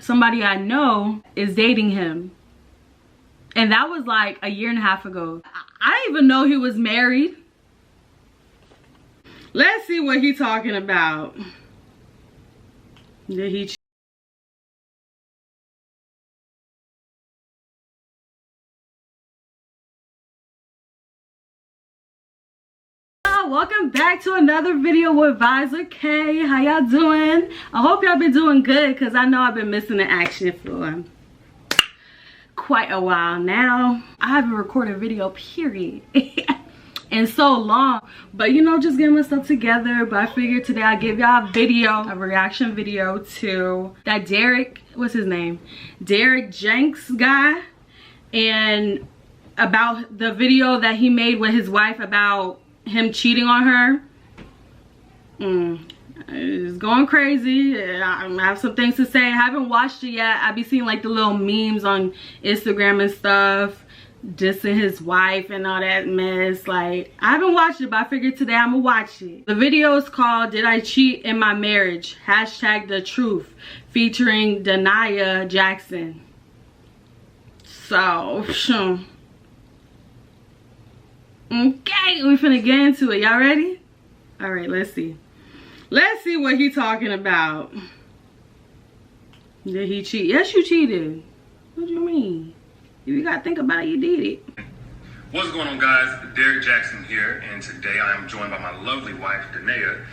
somebody I know is dating him. And that was like a year and a half ago. I didn't even know he was married. Let's see what he's talking about. Did he cheat? Welcome back to another video with Visor K. How y'all doing? I hope y'all been doing good, because I know I've been missing the action for quite a while now. I haven't recorded a video period in so long, but you know, just getting my stuff together. But I figured today I'll give y'all a reaction video to that Derek, what's his name, Derek Jenks guy, and about the video that he made with his wife about him cheating on her. It's going crazy. I have some things to say. I haven't watched it yet. I be seeing like the little memes on Instagram and stuff, dissing his wife and all that mess. Like, I haven't watched it, but I figured today I'm gonna watch it. The video is called "Did I Cheat in My Marriage?" #The Truth, featuring Dania Jackson. So, okay, we finna get into it. Y'all ready? All right, let's see. Let's see what he talking about. Did he cheat? Yes, you cheated. What do you mean? If you gotta think about it, you did it. What's going on, guys? Derek Jackson here, and today I am joined by my lovely wife, Dania.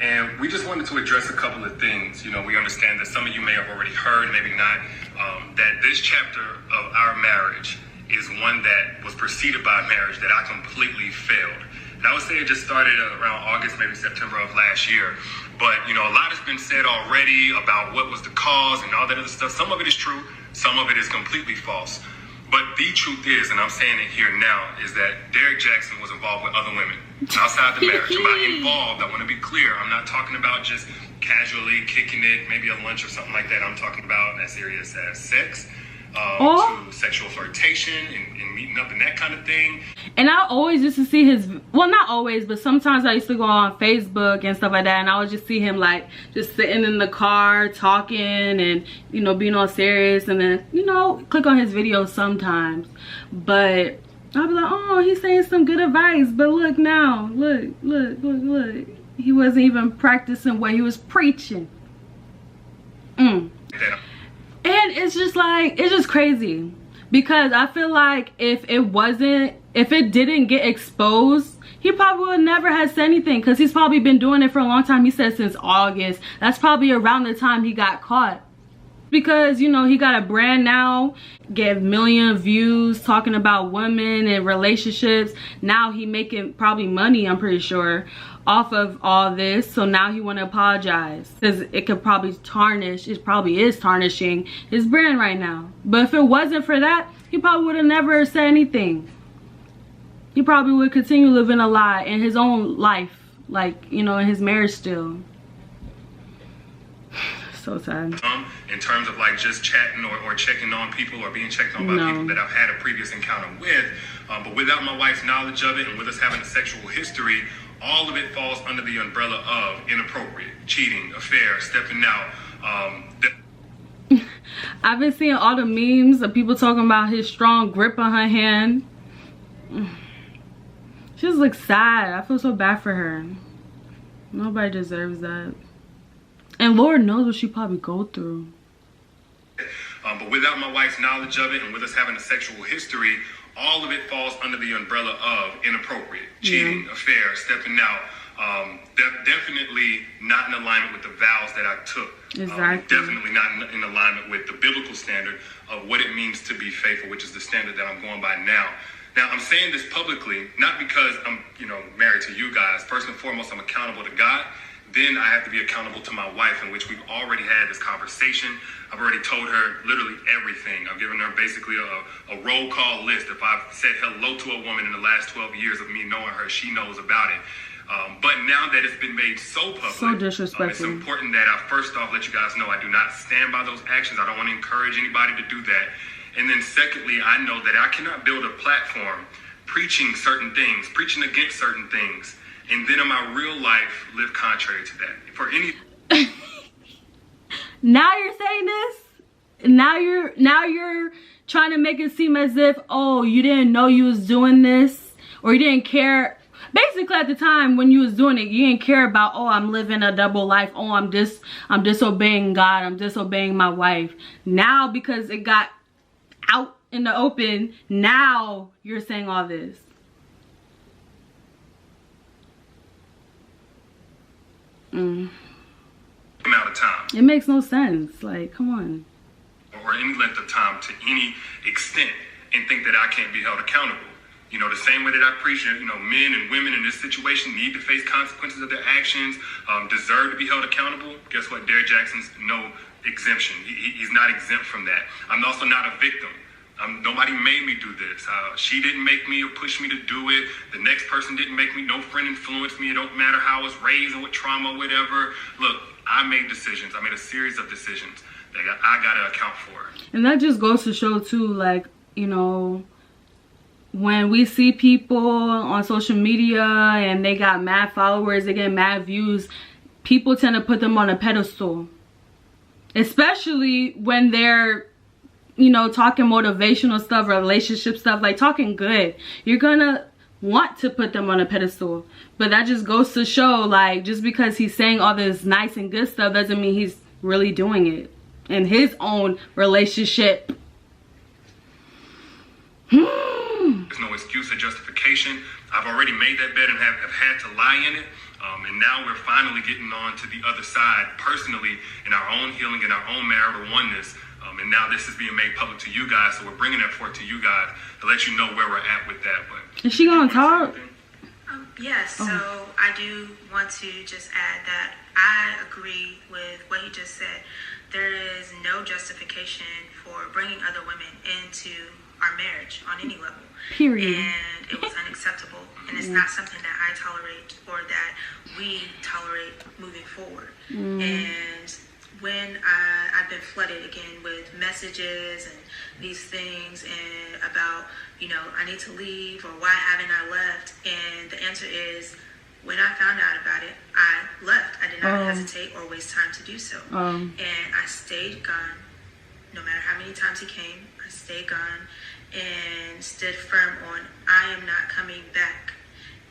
And we just wanted to address a couple of things. You know, we understand that some of you may have already heard, maybe not, that this chapter of our marriage is one that was preceded by a marriage that I completely failed. And I would say it just started around August, maybe September of last year. But, you know, a lot has been said already about what was the cause and all that other stuff. Some of it is true, some of it is completely false. But the truth is, and I'm saying it here now, is that Derek Jackson was involved with other women outside the marriage. And by involved, I want to be clear, I'm not talking about just casually kicking it, maybe a lunch or something like that. I'm talking about as serious as sex, to sexual flirtation and meeting up and that kind of thing. And I always used to see his, well, not always, but sometimes I used to go on Facebook and stuff like that, and I would just see him like just sitting in the car talking and, you know, being all serious, and then, you know, click on his videos sometimes. But I'll be like, oh, he's saying some good advice, but look now, look, he wasn't even practicing what he was preaching. And it's just like, it's just crazy, because I feel like if it didn't get exposed, he probably would never have said anything, because he's probably been doing it for a long time. He said since August. That's probably around the time he got caught, because, you know, he got a brand now, get million views talking about women and relationships. Now he making probably money, I'm pretty sure, off of all this. So now he want to apologize, because it could probably tarnish, it probably is tarnishing his brand right now. But if it wasn't for that, he probably would have never said anything. He probably would continue living a lie in his own life, like, you know, in his marriage still. So sad. In terms of like just chatting or checking on people or being checked on by people that I've had a previous encounter with, but without my wife's knowledge of it, and with us having a sexual history, all of it falls under the umbrella of inappropriate, cheating, affair, stepping out. I've been seeing all the memes of people talking about his strong grip on her hand. She just looks sad. I feel so bad for her. Nobody deserves that. And Lord knows what she probably go through. But without my wife's knowledge of it, and with us having a sexual history, all of it falls under the umbrella of inappropriate, cheating, affair, stepping out. Definitely not in alignment with the vows that I took. Exactly. Definitely not in alignment with the biblical standard of what it means to be faithful, which is the standard that I'm going by now. Now, I'm saying this publicly, not because I'm, you know, married to you guys. First and foremost, I'm accountable to God. Then I have to be accountable to my wife, in which we've already had this conversation. I've already told her literally everything. I've given her basically a roll call list. If I've said hello to a woman in the last 12 years of me knowing her, she knows about it. But now that it's been made so public, so disrespectful, it's important that I first off let you guys know I do not stand by those actions. I don't want to encourage anybody to do that. And then secondly, I know that I cannot build a platform preaching certain things, preaching against certain things, and then in my real life live contrary to that. For any now you're saying this? now you're trying to make it seem as if, oh, you didn't know you was doing this, or you didn't care. Basically, at the time when you was doing it, you didn't care about, oh, I'm living a double life. Oh, I'm disobeying God. I'm disobeying my wife. Now, because it got out in the open, now you're saying all this. Amount of time. It makes no sense. Like, come on. Or any length of time to any extent, and think that I can't be held accountable. You know, the same way that I preach, you know, men and women in this situation need to face consequences of their actions, deserve to be held accountable. Guess what? Derrick Jackson's no exemption. He's not exempt from that. I'm also not a victim. Nobody made me do this. She didn't make me or push me to do it. The next person didn't make me. No friend influenced me. It don't matter how I was raised or what trauma or whatever. Look, I made decisions. I made a series of decisions that I got to account for. And that just goes to show too, like, you know, when we see people on social media and they got mad followers, they get mad views, people tend to put them on a pedestal. Especially when they're, you know, talking motivational stuff, relationship stuff, like talking good. You're gonna want to put them on a pedestal. But that just goes to show, like, just because he's saying all this nice and good stuff doesn't mean he's really doing it in his own relationship. There's no excuse or justification. I've already made that bed and have had to lie in it. And now we're finally getting on to the other side, personally, in our own healing, in our own marital oneness. And now this is being made public to you guys, so we're bringing that forth to you guys to let you know where we're at with that. But is she gonna talk? Yes, so I do want to just add that I agree with what he just said. There is no justification for bringing other women into our marriage on any level. Period. And it was unacceptable. And it's not something that I tolerate or that we tolerate moving forward. And when I've been flooded again with messages and these things and about, you know, I need to leave or why haven't I left? And the answer is, when I found out about it, I left. I did not hesitate or waste time to do so. And I stayed gone. No matter how many times he came, I stayed gone and stood firm on, I am not coming back.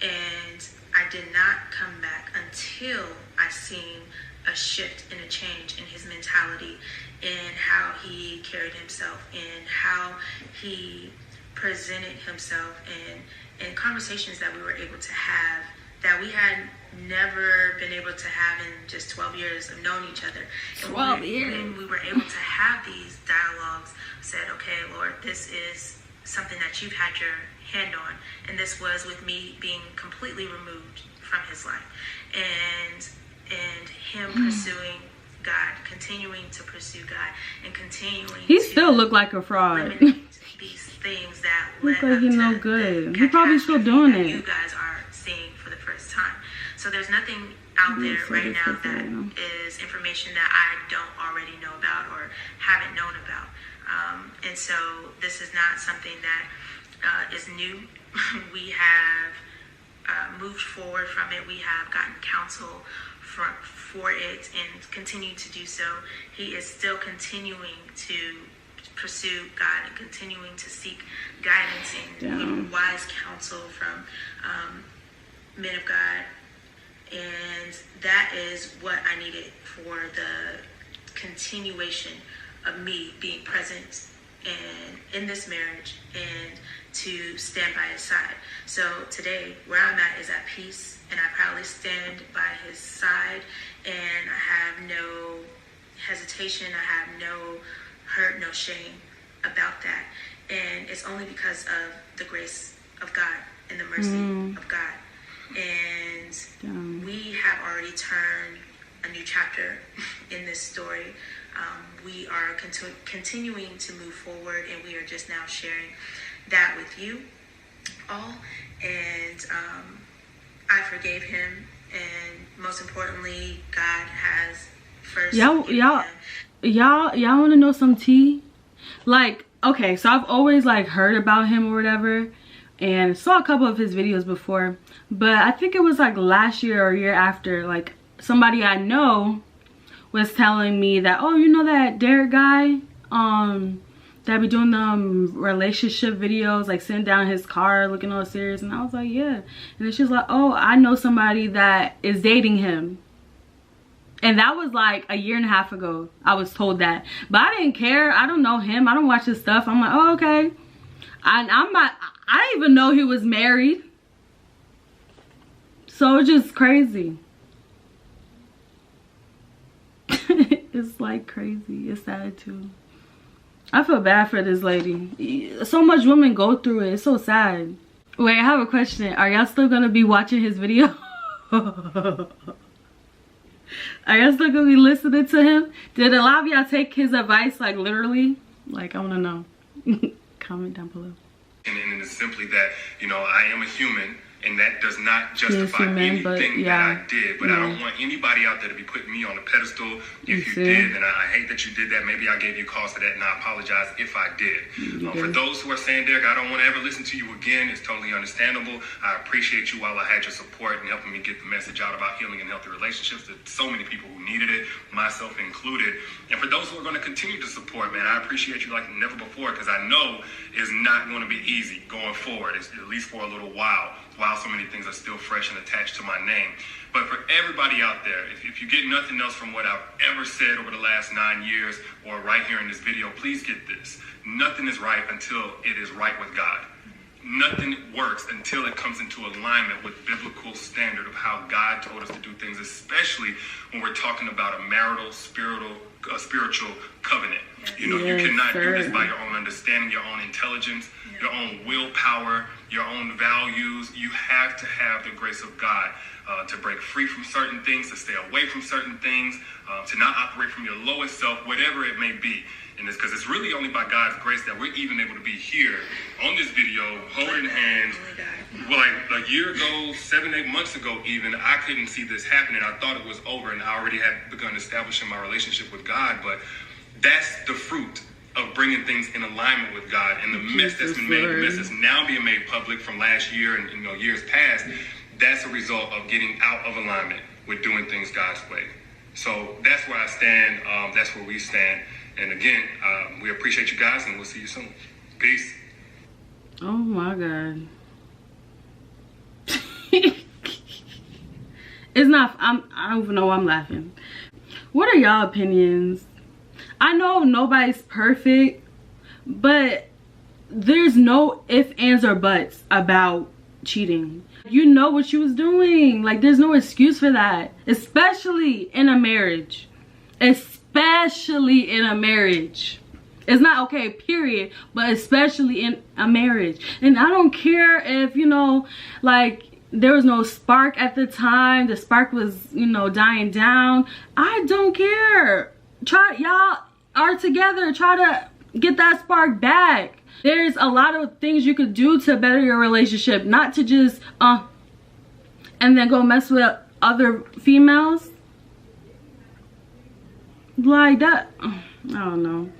And I did not come back until I seen a shift and a change in his mentality and how he carried himself and how he presented himself and conversations that we were able to have that we had never been able to have in just 12 years of knowing each other. 12 years. And we were able to have these dialogues, said, okay, Lord, this is something that you've had your hand on. And this was with me being completely removed from his life. And him pursuing God, continuing to pursue God, and continuing He still looked like a fraud. eliminate these things that led like up he to no the good. He probably still catastrophe doing that it. you guys are seeing for the first time. So there's nothing out there so right now that disgusting. is information that I don't already know about or haven't known about. And so this is not something that is new. We have moved forward from it. We have gotten counsel for it and continue to do so. He is still continuing to pursue God and continuing to seek guidance and wise counsel from men of God. And that is what I needed for the continuation of me being present and in this marriage and to stand by his side. So today, where I'm at is at peace, and I proudly stand by his side, and I have no hesitation, I have no hurt, no shame about that. And it's only because of the grace of God and the mercy of God. And we have already turned a new chapter in this story. We are continuing to move forward, and we are just now sharing that with you all. And I forgave him, and most importantly, God has first y'all him. want to know some tea? Like, okay, so I've always like heard about him or whatever, and saw a couple of his videos before, but I think it was like last year or year after, like somebody I know was telling me that, oh, you know that Derrick guy, that be doing them relationship videos, like sitting down in his car looking all serious. And I was like, yeah. And then she was like, oh, I know somebody that is dating him. And that was like a year and a half ago. I was told that. But I didn't care. I don't know him. I don't watch his stuff. I'm like, oh, okay. I didn't even know he was married. So it's just crazy. It's like crazy. It's sad too. I feel bad for this lady. So much women go through it. It's so sad. Wait, I have a question. Are y'all still gonna be watching his video? Are y'all still gonna be listening to him? Did a lot of y'all take his advice, like literally? Like, I wanna know. Comment down below. And it's simply that, you know, I am a human, and that does not justify human, anything that I did. But I don't want anybody out there to be putting me on a pedestal. If you did, and I hate that you did that. Maybe I gave you cause for that, and I apologize if I did. For those who are saying, Derek, I don't want to ever listen to you again, it's totally understandable. I appreciate you while I had your support and helping me get the message out about healing and healthy relationships to so many people who needed it, myself included. And for those who are going to continue to support, man, I appreciate you like never before, because I know it's not going to be easy going forward, at least for a little while so many things are still fresh and attached to my name. But for everybody out there, if you get nothing else from what I've ever said over the last 9 years or right here in this video, please get this. Nothing is right until it is right with God. Nothing works until it comes into alignment with biblical standard of how God told us to do things, especially when we're talking about a marital, spiritual covenant. You know, you cannot do this by your own understanding, your own intelligence, your own willpower, your own values. You have to have the grace of God to break free from certain things, to stay away from certain things, to not operate from your lowest self, whatever it may be. And it's because it's really only by God's grace that we're even able to be here on this video, holding hands. Well, like a year ago, 7-8 months ago even, I couldn't see this happening. I thought it was over, and I already had begun establishing my relationship with God. But that's the fruit of bringing things in alignment with God. And the mess that's been made, the mess that's now being made public from last year and years past, that's a result of getting out of alignment with doing things God's way. So that's where I stand. That's where we stand. And again, we appreciate you guys, and we'll see you soon. Peace. Oh my God. It's not, I don't even know why I'm laughing. What are y'all opinions? I know nobody's perfect, but there's no ifs, ands, or buts about cheating. You know what you was doing. Like, there's no excuse for that, especially in a marriage. Especially in a marriage. It's not okay, period, but especially in a marriage. And I don't care if, you know, like, there was no spark at the time. The spark was, you know, dying down. I don't care. Y'all are together. Try to get that spark back. There's a lot of things you could do to better your relationship. Not to just, and then go mess with other females. Like that. I don't know.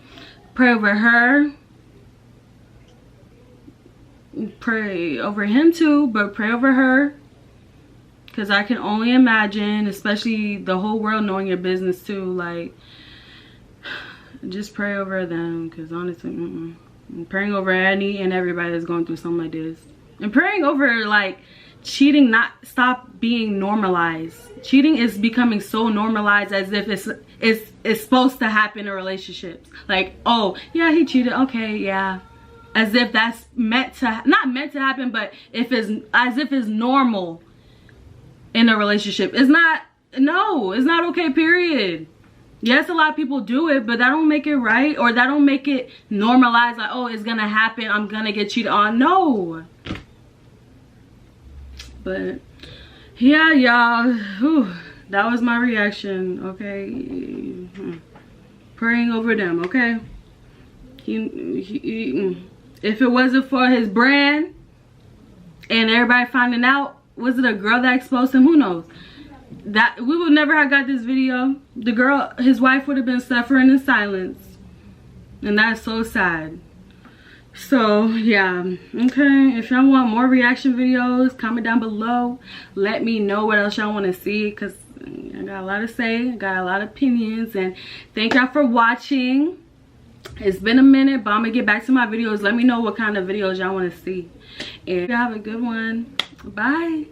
Pray over her. Pray over him too, but pray over her. Because I can only imagine, especially the whole world knowing your business too. Like, just pray over them. Because honestly, I'm praying over any and everybody that's going through something like this. And praying over, like, cheating not stop being normalized. Cheating is becoming so normalized as if it's supposed to happen in relationships. Like, oh yeah, he cheated, okay, yeah, as if that's not meant to happen, but if it's as if it's normal in a relationship. It's not. No, it's not okay, period. Yes, a lot of people do it, but that don't make it right, or that don't make it normalized. Like, oh, it's gonna happen, I'm gonna get cheated on. No. But yeah, y'all, that was my reaction. Okay, praying over them. Okay, if it wasn't for his brand and everybody finding out, was it a girl that exposed him? Who knows? That we would never have got this video. The girl, his wife, would have been suffering in silence, and that's so sad. So yeah, okay, if y'all want more reaction videos, comment down below. Let me know what else y'all want to see, because I got a lot to say, I got a lot of opinions. And thank y'all for watching. It's been a minute, but I'm gonna get back to my videos. Let me know what kind of videos y'all want to see, and have a good one. Bye.